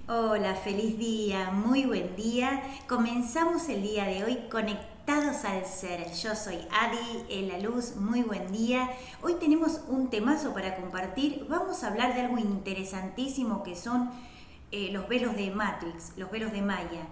Hola, feliz día, muy buen día. Comenzamos el día de hoy conectados al ser. Yo soy Adi, en la luz, muy buen día. Hoy tenemos un temazo para compartir. Vamos a hablar de algo interesantísimo que son los velos de Matrix, los velos de Maya.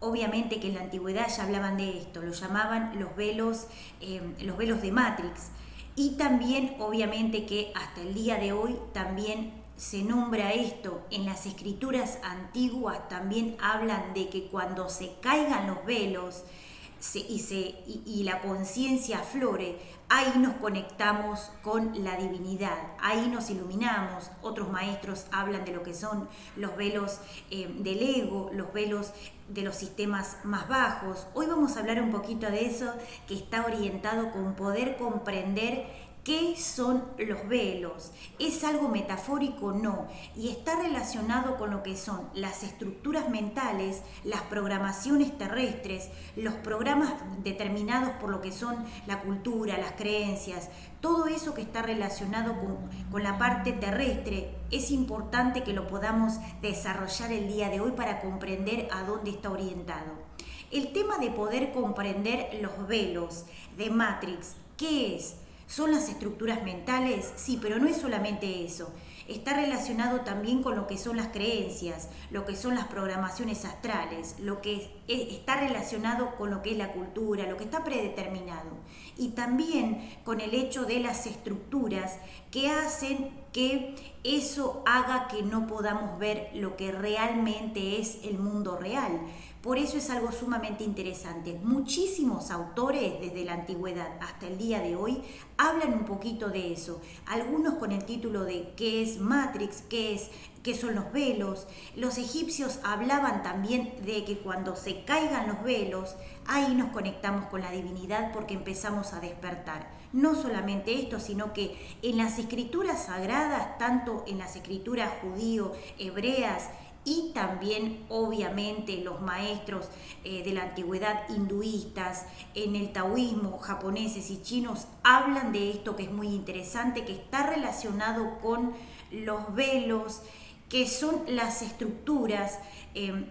Obviamente que en la antigüedad ya hablaban de esto, lo llamaban los velos de Matrix. Y también, obviamente, que hasta el día de hoy también se nombra esto. En las escrituras antiguas también hablan de que cuando se caigan los velos y la conciencia aflore, ahí nos conectamos con la divinidad, ahí nos iluminamos. Otros maestros hablan de lo que son los velos del ego, los velos de los sistemas más bajos. Hoy vamos a hablar un poquito de eso, que está orientado con poder comprender ¿qué son los velos? ¿Es algo metafórico? No. Y está relacionado con lo que son las estructuras mentales, las programaciones terrestres, los programas determinados por lo que son la cultura, las creencias, todo eso que está relacionado con la parte terrestre. Es importante que lo podamos desarrollar el día de hoy para comprender a dónde está orientado. El tema de poder comprender los velos de Matrix, ¿qué es? ¿Son las estructuras mentales? Sí, pero no es solamente eso. Está relacionado también con lo que son las creencias, lo que son las programaciones astrales, lo que está relacionado con lo que es la cultura, lo que está predeterminado. Y también con el hecho de las estructuras que hacen que eso haga que no podamos ver lo que realmente es el mundo real. Por eso es algo sumamente interesante. Muchísimos autores desde la antigüedad hasta el día de hoy hablan un poquito de eso. Algunos con el título de ¿qué es Matrix? ¿Qué son los velos? Los egipcios hablaban también de que cuando se caigan los velos, ahí nos conectamos con la divinidad porque empezamos a despertar. No solamente esto, sino que en las escrituras sagradas, tanto en las escrituras judío-hebreas, y también obviamente los maestros de la antigüedad hinduistas, en el taoísmo, japoneses y chinos hablan de esto, que es muy interesante, que está relacionado con los velos, que son las estructuras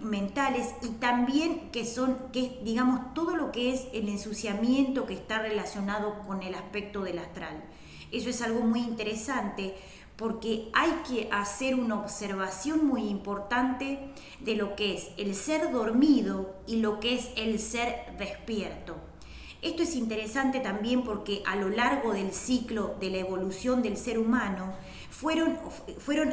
mentales, y también que es, digamos, todo lo que es el ensuciamiento que está relacionado con el aspecto del astral. Eso es algo muy interesante, porque hay que hacer una observación muy importante de lo que es el ser dormido y lo que es el ser despierto. Esto es interesante también porque a lo largo del ciclo de la evolución del ser humano fueron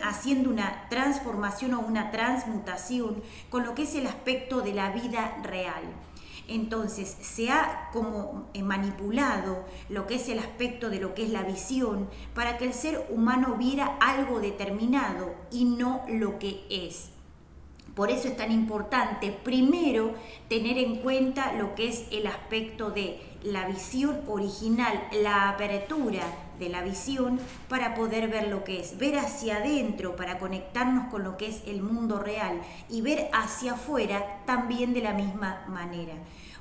haciendo una transformación o una transmutación con lo que es el aspecto de la vida real. Entonces se ha como manipulado lo que es el aspecto de lo que es la visión para que el ser humano viera algo determinado y no lo que es. Por eso es tan importante primero tener en cuenta lo que es el aspecto de la visión original, la apertura de la visión para poder ver lo que es, ver hacia adentro para conectarnos con lo que es el mundo real y ver hacia afuera también de la misma manera.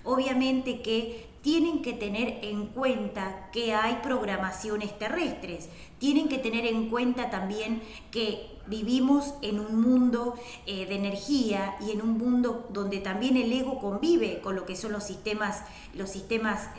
Obviamente que tienen que tener en cuenta que hay programaciones terrestres, tienen que tener en cuenta también que vivimos en un mundo de energía y en un mundo donde también el ego convive con lo que son los sistemas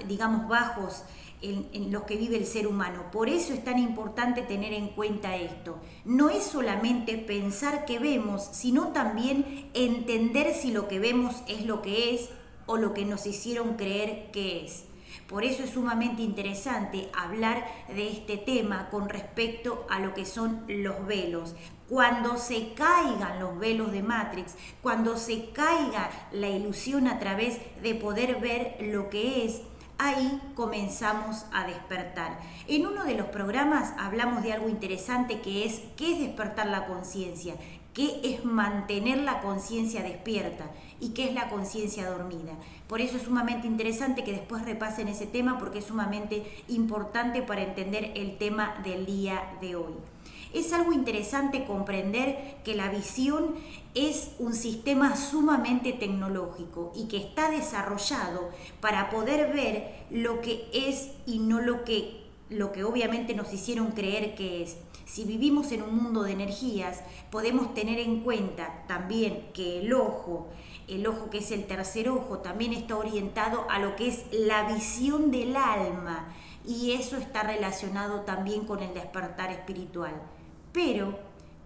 digamos bajos en los que vive el ser humano. Por eso es tan importante tener en cuenta esto. No es solamente pensar que vemos, sino también entender si lo que vemos es lo que es o lo que nos hicieron creer que es. Por eso es sumamente interesante hablar de este tema con respecto a lo que son los velos. Cuando se caigan los velos de Matrix, cuando se caiga la ilusión a través de poder ver lo que es, ahí comenzamos a despertar. En uno de los programas hablamos de algo interesante que es ¿qué es despertar la conciencia? ¿Qué es mantener la conciencia despierta? ¿Y qué es la conciencia dormida? Por eso es sumamente interesante que después repasen ese tema porque es sumamente importante para entender el tema del día de hoy. Es algo interesante comprender que la visión es un sistema sumamente tecnológico y que está desarrollado para poder ver lo que es y no lo que obviamente nos hicieron creer que es. si vivimos en un mundo de energías, podemos tener en cuenta también que el ojo que es el tercer ojo, también está orientado a lo que es la visión del alma, y eso está relacionado también con el despertar espiritual. Pero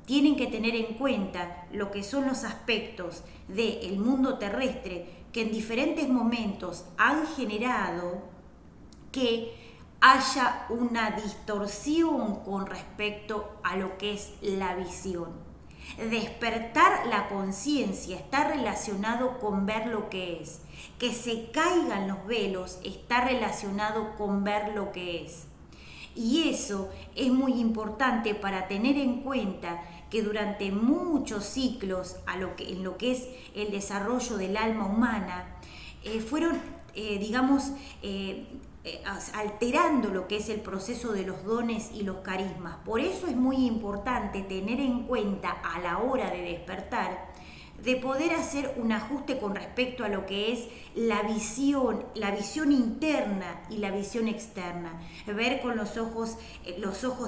tienen que tener en cuenta lo que son los aspectos del mundo terrestre que en diferentes momentos han generado que haya una distorsión con respecto a lo que es la visión. Despertar la conciencia está relacionado con ver lo que es. Que se caigan los velos está relacionado con ver lo que es. Y eso es muy importante para tener en cuenta que durante muchos ciclos en lo que es el desarrollo del alma humana, fueron, alterando lo que es el proceso de los dones y los carismas. Por eso es muy importante tener en cuenta a la hora de despertar, de poder hacer un ajuste con respecto a lo que es la visión interna y la visión externa. Ver con los ojos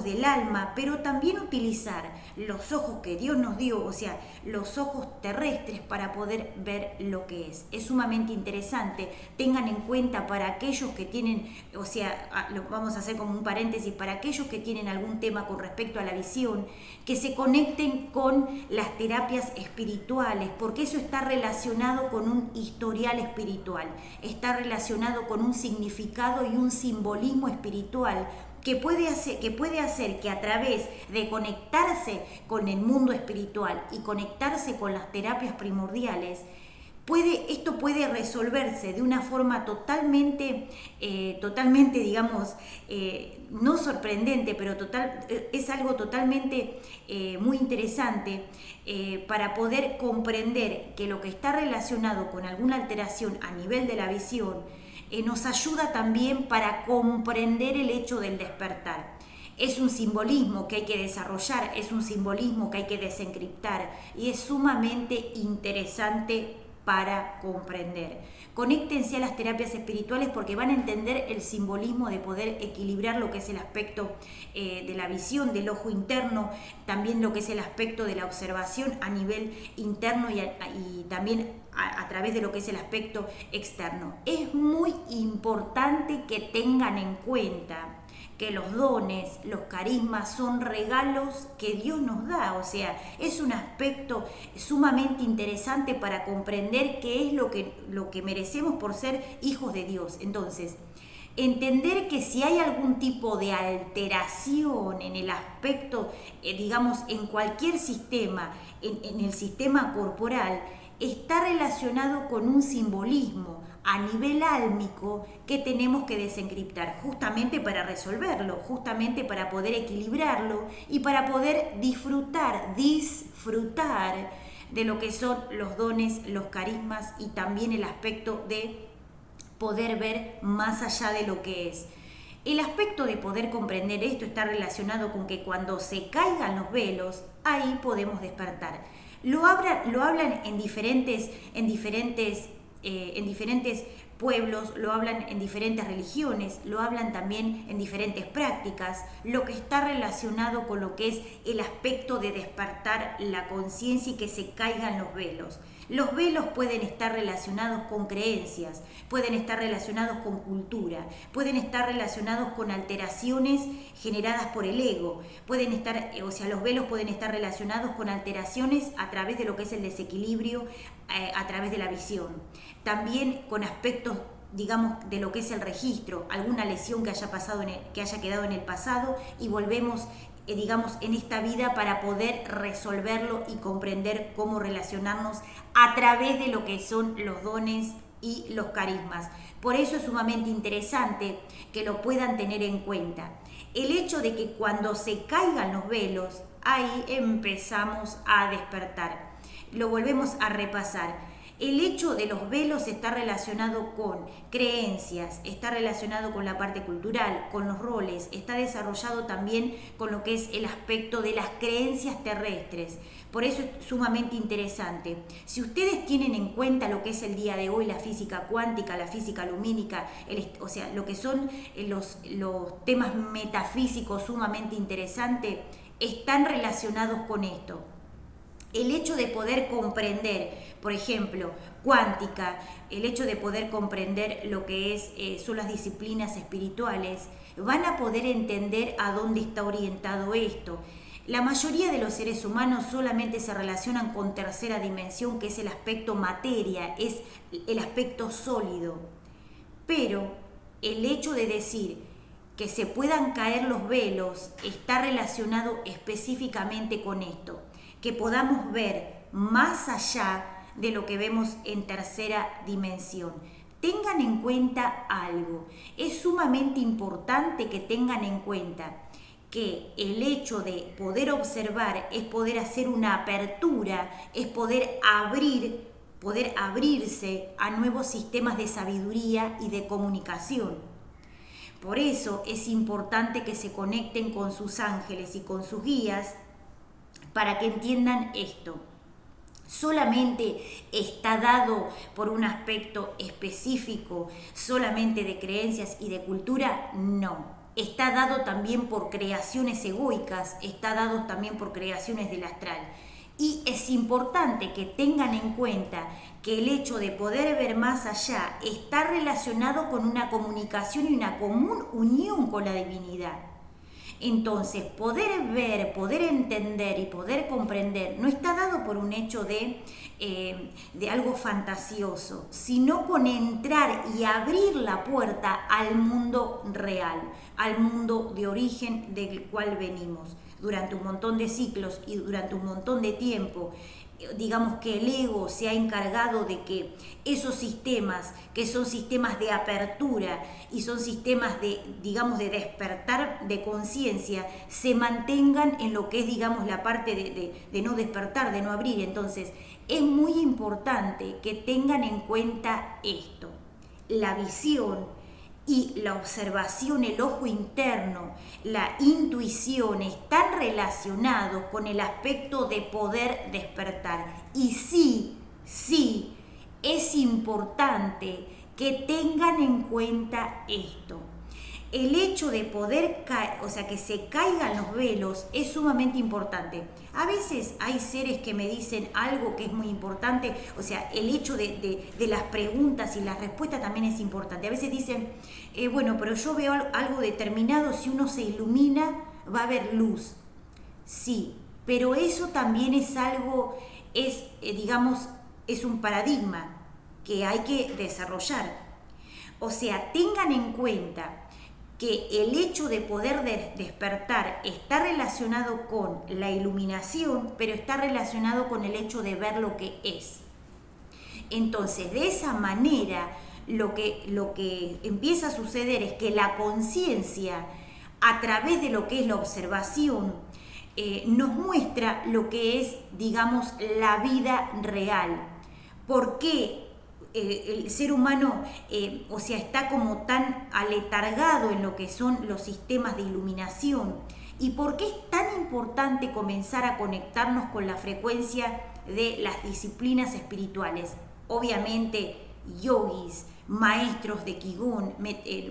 del alma, pero también utilizar los ojos que Dios nos dio, o sea, los ojos terrestres para poder ver lo que es. Es sumamente interesante. Tengan en cuenta para aquellos que tienen, o sea, lo vamos a hacer como un paréntesis, para aquellos que tienen algún tema con respecto a la visión, que se conecten con las terapias espirituales, porque eso está relacionado con un historial espiritual, está relacionado con un significado y un simbolismo espiritual que puede hacer que a través de conectarse con el mundo espiritual y conectarse con las terapias primordiales, esto puede resolverse de una forma totalmente, digamos, no sorprendente, pero es algo totalmente muy interesante para poder comprender que lo que está relacionado con alguna alteración a nivel de la visión nos ayuda también para comprender el hecho del despertar. Es un simbolismo que hay que desarrollar, es un simbolismo que hay que desencriptar y es sumamente interesante para comprender. Conéctense a las terapias espirituales porque van a entender el simbolismo de poder equilibrar lo que es el aspecto de la visión, del ojo interno, también lo que es el aspecto de la observación a nivel interno y también a través de lo que es el aspecto externo. Es muy importante que tengan en cuenta que los dones, los carismas son regalos que Dios nos da, o sea, es un aspecto sumamente interesante para comprender qué es lo que merecemos por ser hijos de Dios. Entonces, entender que si hay algún tipo de alteración en el aspecto, digamos, en cualquier sistema, en el sistema corporal, está relacionado con un simbolismo a nivel álmico que tenemos que desencriptar justamente para resolverlo, justamente para poder equilibrarlo y para poder disfrutar de lo que son los dones, los carismas y también el aspecto de poder ver más allá de lo que es. El aspecto de poder comprender esto está relacionado con que cuando se caigan los velos, ahí podemos despertar. Lo hablan en diferentes pueblos, lo hablan en diferentes religiones, lo hablan también en diferentes prácticas, lo que está relacionado con lo que es el aspecto de despertar la conciencia y que se caigan los velos. Los velos pueden estar relacionados con creencias, pueden estar relacionados con cultura, pueden estar relacionados con alteraciones generadas por el ego, los velos pueden estar relacionados con alteraciones a través de lo que es el desequilibrio, a través de la visión. También con aspectos, digamos, de lo que es el registro, alguna lesión que haya quedado en el pasado y volvemos en esta vida para poder resolverlo y comprender cómo relacionarnos a través de lo que son los dones y los carismas. Por eso es sumamente interesante que lo puedan tener en cuenta. El hecho de que cuando se caigan los velos, ahí empezamos a despertar. Lo volvemos a repasar. El hecho de los velos está relacionado con creencias, está relacionado con la parte cultural, con los roles, está desarrollado también con lo que es el aspecto de las creencias terrestres. Por eso es sumamente interesante. Si ustedes tienen en cuenta lo que es el día de hoy, la física cuántica, la física lumínica, lo que son los temas metafísicos sumamente interesantes, están relacionados con esto. El hecho de poder comprender, por ejemplo, cuántica, el hecho de poder comprender lo que son las disciplinas espirituales, van a poder entender a dónde está orientado esto. La mayoría de los seres humanos solamente se relacionan con tercera dimensión, que es el aspecto materia, es el aspecto sólido. Pero el hecho de decir que se puedan caer los velos está relacionado específicamente con esto, que podamos ver más allá de lo que vemos en tercera dimensión. Tengan en cuenta algo, es sumamente importante que tengan en cuenta que el hecho de poder observar es poder hacer una apertura, es poder abrirse a nuevos sistemas de sabiduría y de comunicación. Por eso es importante que se conecten con sus ángeles y con sus guías para que entiendan esto. Solamente está dado por un aspecto específico, solamente de creencias y de cultura, no. Está dado también por creaciones egoicas, está dado también por creaciones del astral. Y es importante que tengan en cuenta que el hecho de poder ver más allá está relacionado con una comunicación y una común unión con la divinidad. Entonces, poder ver, poder entender y poder comprender no está dado por un hecho de algo fantasioso, sino con entrar y abrir la puerta al mundo real, al mundo de origen del cual venimos. Durante un montón de ciclos y durante un montón de tiempo, digamos que el ego se ha encargado de que esos sistemas, que son sistemas de apertura y son sistemas de, digamos, de despertar de conciencia, se mantengan en lo que es, digamos, la parte de no despertar, de no abrir. Entonces, es muy importante que tengan en cuenta esto. La visión y la observación, el ojo interno, la intuición están relacionados con el aspecto de poder despertar. Y sí, es importante que tengan en cuenta esto. El hecho de poder que se caigan los velos es sumamente importante. A veces hay seres que me dicen algo que es muy importante, o sea, el hecho de las preguntas y las respuestas también es importante. A veces dicen, bueno, pero yo veo algo determinado, si uno se ilumina va a haber luz. Sí, pero eso también es algo, digamos, es un paradigma que hay que desarrollar. O sea, tengan en cuenta que el hecho de poder despertar está relacionado con la iluminación, pero está relacionado con el hecho de ver lo que es. Entonces, de esa manera, lo que empieza a suceder es que la conciencia, a través de lo que es la observación, nos muestra lo que es, digamos, la vida real. ¿Por qué el ser humano, está como tan aletargado en lo que son los sistemas de iluminación? ¿Y por qué es tan importante comenzar a conectarnos con la frecuencia de las disciplinas espirituales? Obviamente, yogis, maestros de Qigong,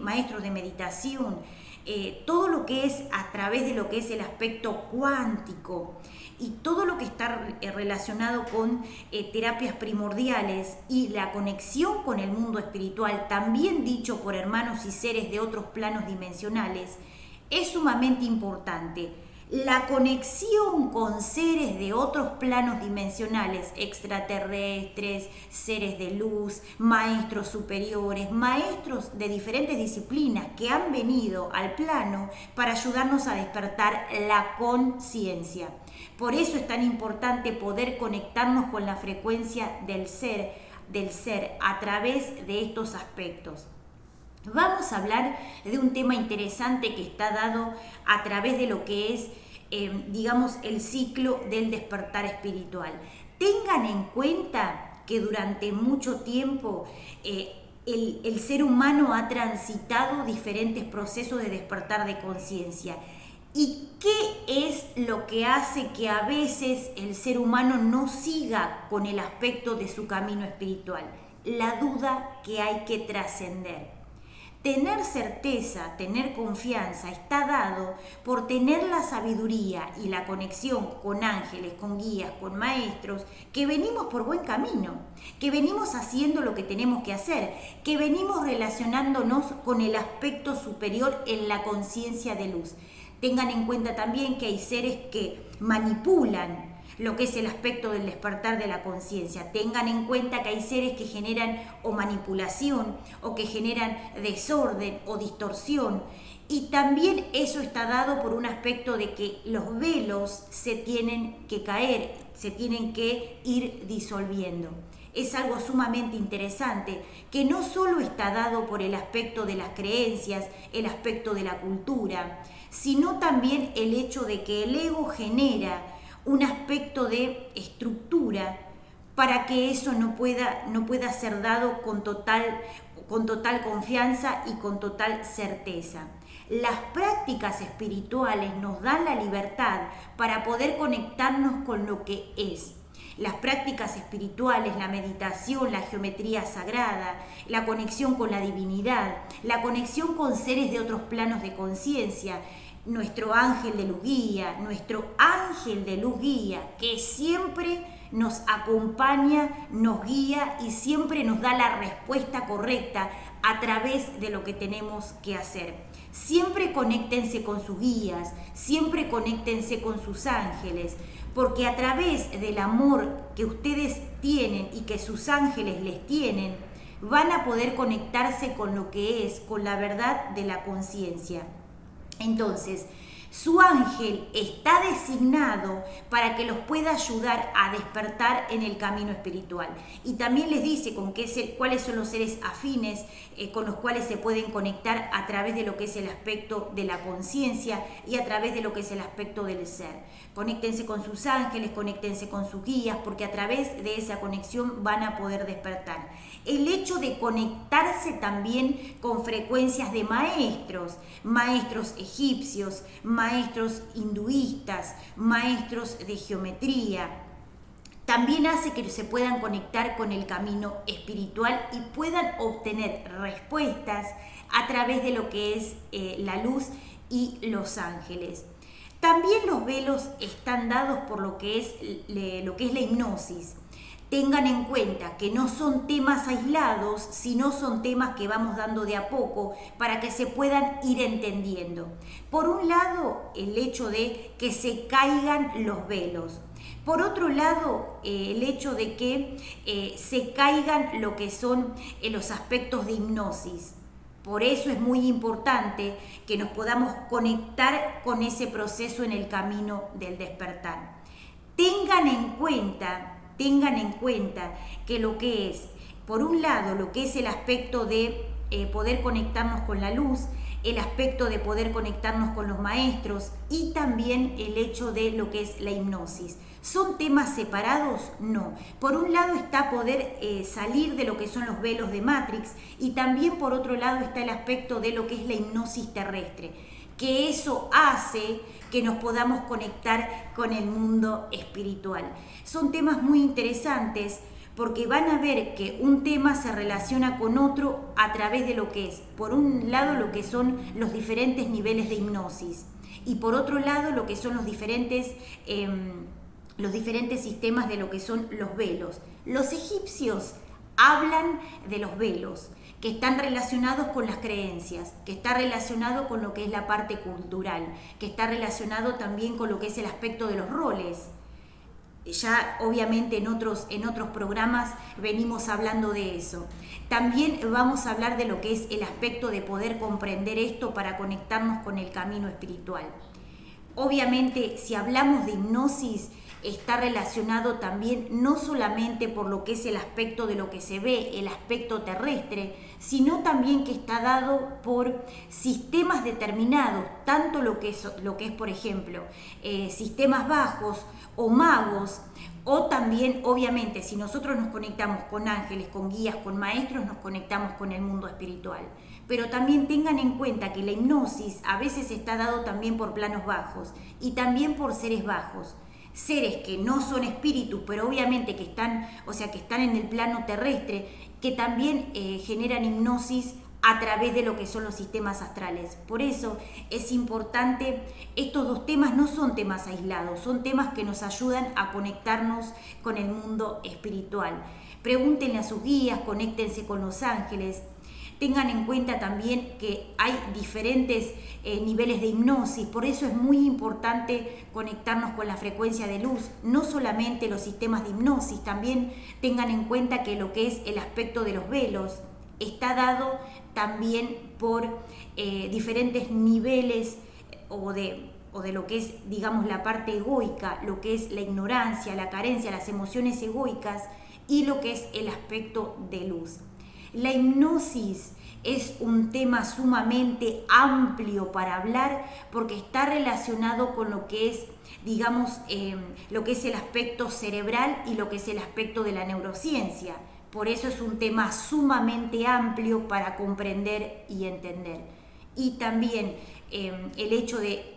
maestros de meditación, todo lo que es a través de lo que es el aspecto cuántico y todo lo que está relacionado con terapias primordiales y la conexión con el mundo espiritual, también dicho por hermanos y seres de otros planos dimensionales, es sumamente importante. La conexión con seres de otros planos dimensionales, extraterrestres, seres de luz, maestros superiores, maestros de diferentes disciplinas que han venido al plano para ayudarnos a despertar la conciencia. Por eso es tan importante poder conectarnos con la frecuencia del ser a través de estos aspectos. Vamos a hablar de un tema interesante que está dado a través de lo que es, el ciclo del despertar espiritual. Tengan en cuenta que durante mucho tiempo el ser humano ha transitado diferentes procesos de despertar de conciencia. ¿Y qué es lo que hace que a veces el ser humano no siga con el aspecto de su camino espiritual? La duda que hay que trascender. Tener certeza, tener confianza está dado por tener la sabiduría y la conexión con ángeles, con guías, con maestros, que venimos por buen camino, que venimos haciendo lo que tenemos que hacer, que venimos relacionándonos con el aspecto superior en la conciencia de luz. Tengan en cuenta también que hay seres que manipulan lo que es el aspecto del despertar de la conciencia. Tengan en cuenta que hay seres que generan o manipulación o que generan desorden o distorsión. Y también eso está dado por un aspecto de que los velos se tienen que caer, se tienen que ir disolviendo. Es algo sumamente interesante, que no solo está dado por el aspecto de las creencias, el aspecto de la cultura, sino también el hecho de que el ego genera un aspecto de estructura para que eso no pueda ser dado con total confianza y con total certeza. Las prácticas espirituales nos dan la libertad para poder conectarnos con lo que es. Las prácticas espirituales, la meditación, la geometría sagrada, la conexión con la divinidad, la conexión con seres de otros planos de conciencia, nuestro ángel de luz guía, que siempre nos acompaña, nos guía y siempre nos da la respuesta correcta a través de lo que tenemos que hacer. Siempre conéctense con sus guías, siempre conéctense con sus ángeles, porque a través del amor que ustedes tienen y que sus ángeles les tienen, van a poder conectarse con lo que es, con la verdad de la conciencia. Entonces, su ángel está designado para que los pueda ayudar a despertar en el camino espiritual. Y también les dice cuáles son los seres afines con los cuales se pueden conectar a través de lo que es el aspecto de la conciencia y a través de lo que es el aspecto del ser. Conéctense con sus ángeles, conéctense con sus guías, porque a través de esa conexión van a poder despertar. El hecho de conectarse también con frecuencias de maestros egipcios, maestros hinduistas, maestros de geometría, también hace que se puedan conectar con el camino espiritual y puedan obtener respuestas a través de lo que es la luz y los ángeles. También los velos están dados por lo que es la hipnosis. Tengan en cuenta que no son temas aislados, sino son temas que vamos dando de a poco para que se puedan ir entendiendo. Por un lado, el hecho de que se caigan los velos. Por otro lado, el hecho de que se caigan lo que son los aspectos de hipnosis. Por eso es muy importante que nos podamos conectar con ese proceso en el camino del despertar. Tengan en cuenta que lo que es, por un lado, lo que es el aspecto de poder conectarnos con la luz, el aspecto de poder conectarnos con los maestros y también el hecho de lo que es la hipnosis. ¿Son temas separados? No. Por un lado está poder salir de lo que son los velos de Matrix y también por otro lado está el aspecto de lo que es la hipnosis terrestre, que eso hace que nos podamos conectar con el mundo espiritual. Son temas muy interesantes porque van a ver que un tema se relaciona con otro a través de lo que es, por un lado, lo que son los diferentes niveles de hipnosis y por otro lado, lo que son los diferentes sistemas de lo que son los velos. Los egipcios hablan de los velos, que están relacionados con las creencias, que está relacionado con lo que es la parte cultural, que está relacionado también con lo que es el aspecto de los roles. Ya obviamente en otros programas venimos hablando de eso. También vamos a hablar de lo que es el aspecto de poder comprender esto para conectarnos con el camino espiritual. Obviamente, si hablamos de hipnosis, está relacionado también no solamente por lo que es el aspecto de lo que se ve, el aspecto terrestre, sino también que está dado por sistemas determinados, tanto lo que es por ejemplo, sistemas bajos o magos, o también, obviamente, si nosotros nos conectamos con ángeles, con guías, con maestros, nos conectamos con el mundo espiritual. Pero también tengan en cuenta que la hipnosis a veces está dado también por planos bajos y también por seres bajos. Seres que no son espíritus, pero obviamente que están en el plano terrestre, que también generan hipnosis a través de lo que son los sistemas astrales. Por eso es importante, estos dos temas no son temas aislados, son temas que nos ayudan a conectarnos con el mundo espiritual. Pregúntenle a sus guías, conéctense con los ángeles. Tengan en cuenta también que hay diferentes niveles de hipnosis, por eso es muy importante conectarnos con la frecuencia de luz, no solamente los sistemas de hipnosis, también tengan en cuenta que lo que es el aspecto de los velos está dado también por diferentes niveles o de lo que es, digamos, la parte egoica, lo que es la ignorancia, la carencia, las emociones egoicas y lo que es el aspecto de luz. La hipnosis es un tema sumamente amplio para hablar porque está relacionado con lo que es, digamos, lo que es el aspecto cerebral y lo que es el aspecto de la neurociencia. Por eso es un tema sumamente amplio para comprender y entender. Y también el hecho de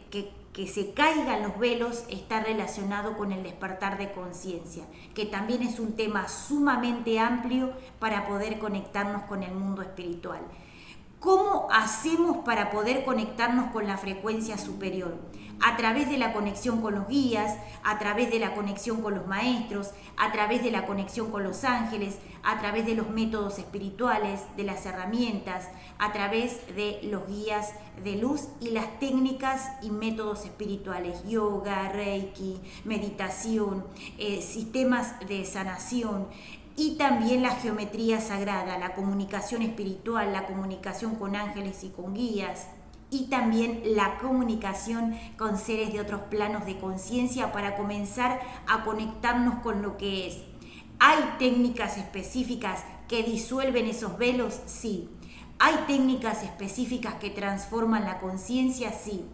que se caigan los velos está relacionado con el despertar de conciencia, que también es un tema sumamente amplio para poder conectarnos con el mundo espiritual. ¿Cómo hacemos para poder conectarnos con la frecuencia superior? A través de la conexión con los guías, a través de la conexión con los maestros, a través de la conexión con los ángeles, a través de los métodos espirituales, de las herramientas, a través de los guías de luz y las técnicas y métodos espirituales, yoga, reiki, meditación, sistemas de sanación, y también la geometría sagrada, la comunicación espiritual, la comunicación con ángeles y con guías, y también la comunicación con seres de otros planos de conciencia para comenzar a conectarnos con lo que es. ¿Hay técnicas específicas que disuelven esos velos? Sí. ¿Hay técnicas específicas que transforman la conciencia? Sí.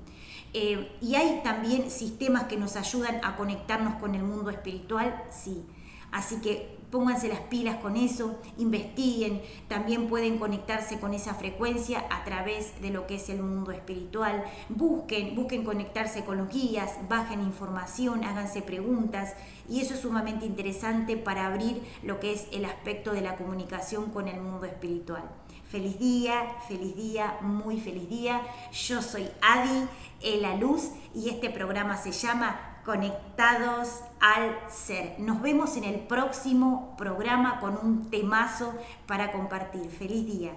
¿Y hay también sistemas que nos ayudan a conectarnos con el mundo espiritual? Sí. Así que pónganse las pilas con eso, investiguen, también pueden conectarse con esa frecuencia a través de lo que es el mundo espiritual. Busquen conectarse con los guías, bajen información, háganse preguntas, y eso es sumamente interesante para abrir lo que es el aspecto de la comunicación con el mundo espiritual. Feliz día, muy feliz día. Yo soy Adi, la luz, y este programa se llama Conectados al Ser. Nos vemos en el próximo programa con un temazo para compartir. Feliz día.